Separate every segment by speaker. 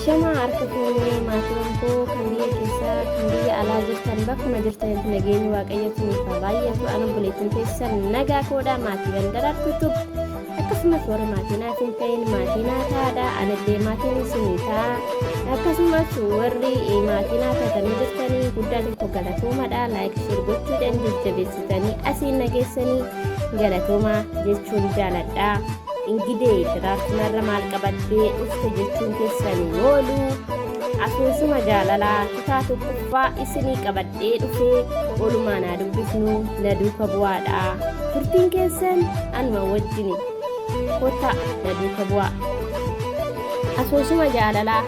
Speaker 1: Ashama harka fuunee maatiin koo kan biyya keessaa kan biyya alaa jirtan bakkuma jirtanitti nageenyi waaqayyotu nuuf baay'atu anu buleetin keessan nagaa koodhaa maatiin darartutu akkasumas warra maatiin haafin ta'in maatiin haataadha anallee maatiin isinii ta'a akkasumas warri maatiin haatatanii jirtanii guddaa tokko galatoomaadha laayik sheer gochuudhaan jajjabeessitanii asiin nageessanii galatooma jechuun jaaladha. Ingidee daraartumarra maal qabattee dhufte jechuun keessanii yoolu asoosuma jaalalaa kutaa tokkoffaa isinii qabadhee dhufee olumaa naa dubbifnu na duuka bu'aadha. Turtiin keessan anuma wajjini kottaa na duuka bu'aa. Asoosuma jaalalaa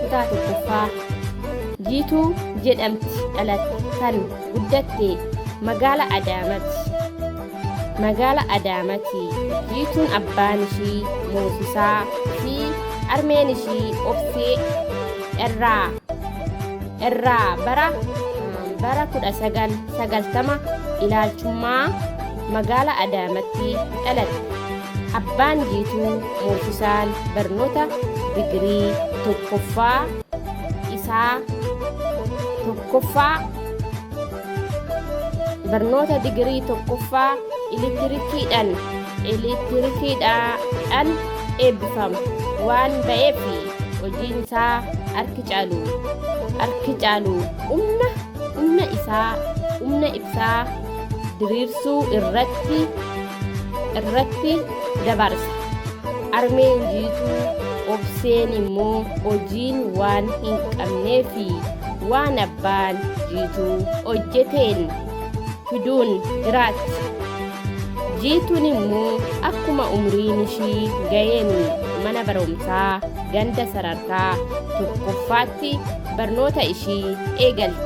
Speaker 1: kutaa tokkoffaa Jiituu jedhamti dhalatte kan guddatte magaala Adaamati. Jiituun abbaan ishii moosisaa fi armeen ishii obsee irraa bara 1990 ilaalchummaa magaala Adaamatti dhalatte. Abbaan Jiituu moosisaan barnoota digirii tokkoffaa elektirikiidhaan eebbifame waan ba'eef hojiin isaa harki caalu humna ibsaa diriirsuu irratti dabarsa. Armeen Jiituu obseen immoo hojiin waan hin qabneef waan abbaan Jiituu hojjeteen fiduun jiraatti. Jiituun immoo akkuma umriin ishii ga'een mana barumsaa ganda sadarkaa tokkoffaatti barnoota ishii eegalte.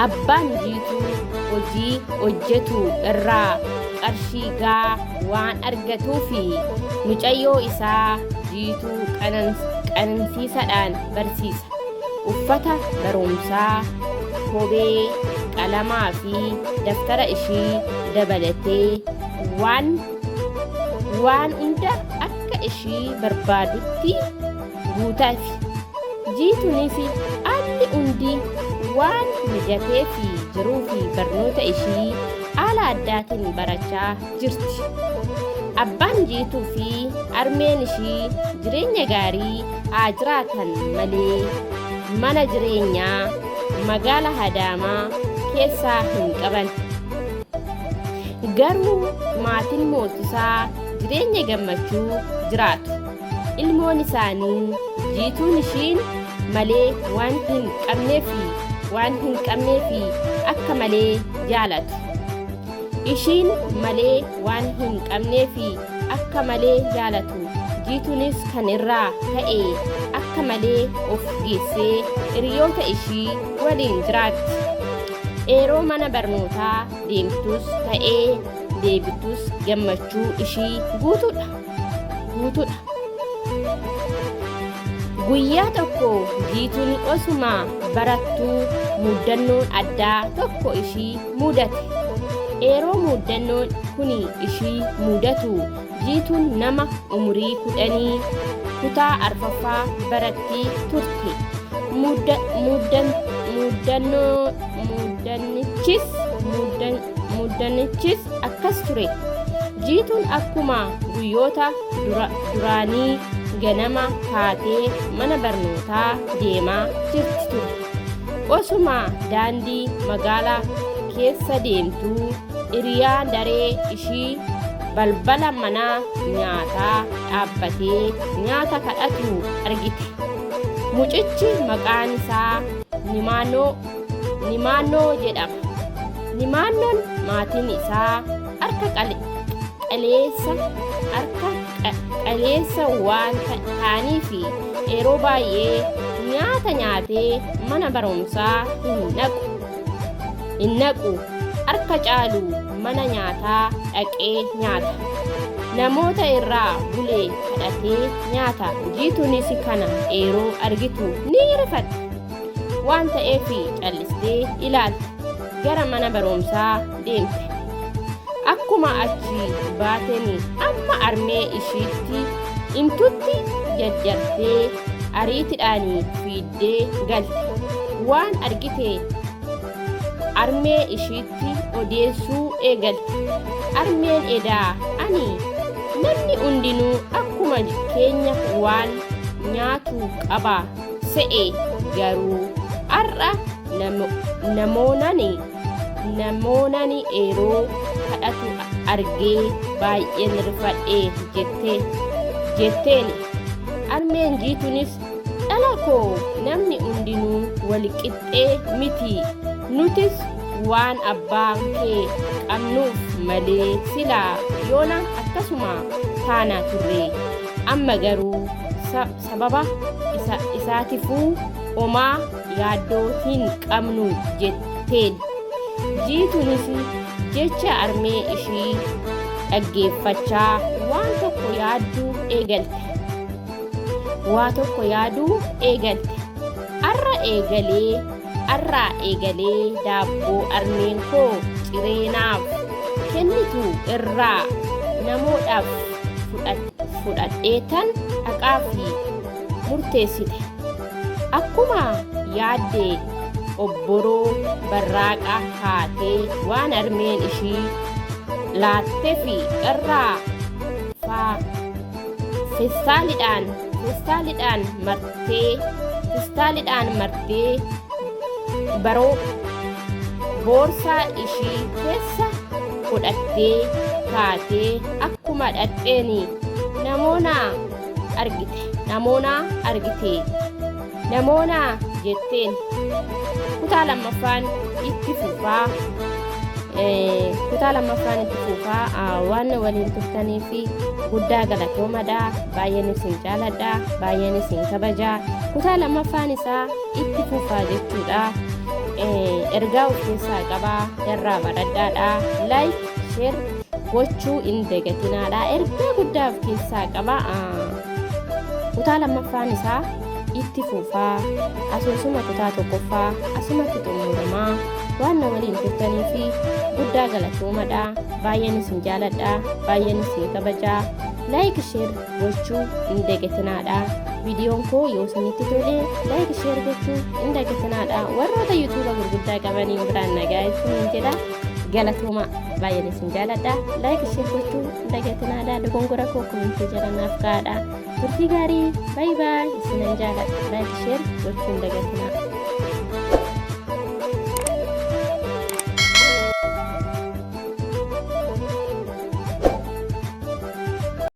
Speaker 1: Abbaan Jiituu hojii hojjetu irraa qarshii gahaa waan argatuuf mucayyoo isaa Jiituu qanansiisaadhaan barsiisa. Uffata barumsaa, kophee, qalamaa fi daftara ishii dabalatee waan hunda akka ishii barbaadutti guutaafi. Jiituunis haalli hundi waan mijatee fi jiruu fi barnoota ishii haala addaatiin barachaa jirti. Abbaan Jiituu fi armeen ishii jireenya gaarii haa jiraatan malee mana jireenyaa magaala Adaamaa keessaa hin qaban. Garuu maatiin moosisaa jireenya gammachuu jiraatu. Ilmoon isaanii Jiituun ishiin malee waan hin qabneef akka malee jaalatu. Ishiin malee waan hin qabneef akka malee jaalatu. Jiituunis kan irraa ka'e akka malee of geessee hiriyoota ishii waliin jiraatti. Yeroo mana barnootaa deemtus ta'ee deebitus gammachuu ishii guutuudha. Guyyaa tokko Jiituun osuma barattuu muddannoon addaa tokko ishii mudate. Yeroo muddannoon kun ishii mudatu Jiituun nama umurii 10 kutaa arfaffaa baratti turte. Muddanichis akkas ture. Jiituun akkuma guyyoota duraanii ganama kaatee mana barnootaa deemaa jirti ture. Osuma daandii magaalaa keessa deemtuu hiriyaa daree ishii balbala mana nyaataa dhaabbatee nyaata kadhatu argite. Mucichi maqaan isaa Nimaannoo jedhama. Nimaannoon maatiin isaa harka qaleessa waan ta'aniif yeroo baay'ee nyaata nyaatee mana barumsaa hin naqu. Harka caalu mana nyaataa dhaqee nyaata. Namoota irraa bulee kadhatee nyaata. Jiituunis kana yeroo argitu ni rifatti. Waan ta'eef callistee ilaalte gara mana barumsaa deemte. akkuma achi baateni amma armee ishiitti intutti jajjartee ariitiidhaanii fiiddee galte. Waan argite armee ishiitti odeessuu eegalte. Armeen edaa ani namni hundinuu akkuma keenya waan nyaatu qaba se'e garuu har'a namoonani yeroo kadhatu argee baay'een rifadhee jetteeni. Armeen jiitunis dhala koo namni hundinuu walqixxee miti nutis waan abbaan kee qabnuuf malee silaa yoona akkasuma taana turre amma garuu sababa isaatiifuu homaa yaaddoo hin qabnu jetteen. Jiituunis jecha armee ishii dhaggeeffachaa waan tokko yaaduu eegalte. Arraa eegalee daabboo armeen koo cireenaaf kennitu irraa namoodhaaf fudhadheetan dhaqaafi murteessite. Akkuma yaadde obboroo barraaqa kaatee waan armeen ishii laatteefi irraa feestaaliidhaan martee boorsaa ishii keessa godhattee kaatee akkuma dhaqxeeni namoona jetteen. Kutaa lammaffaan itti fufaa waan waliin turtaniif guddaa galatoomaa. Baay'een isin jaaladha, baay'een isin kabajaa. Kutaa lammaffaan isaa itti fufaa jechuudha. Ergaa of keessaa qabaa, irraa baradhaadha. Like, share gochuu hin dagatinaadha. Ergaa guddaa of keessaa qaba. Kutaa lammaffaan isaa itti fufaa, asoosuma kutaa tokkoffaa asumatti xumuramaa. Waan waliin turtaniif guddaa galatoomaa. Baay'een isin jaaladha, baay'een isin kabajaa. Like, share gochuu hin dagatinaadha. Viidiyoon koo yoo isinitti tole like, share gochuu hin dagatinaadha. Warroota yuutuuba gurguddaa qabaniin biraan nagaa isiniin jedha. Galatoomaa. Baay'een isin jaaladha. Like, share gochuu hin dagatinaadha. Dogongora koo komentii jedhanaaf kaadha. Turtii gaarii. Bye bye. Isinan jaaladha. Like, share gochuu hin dagatinaa.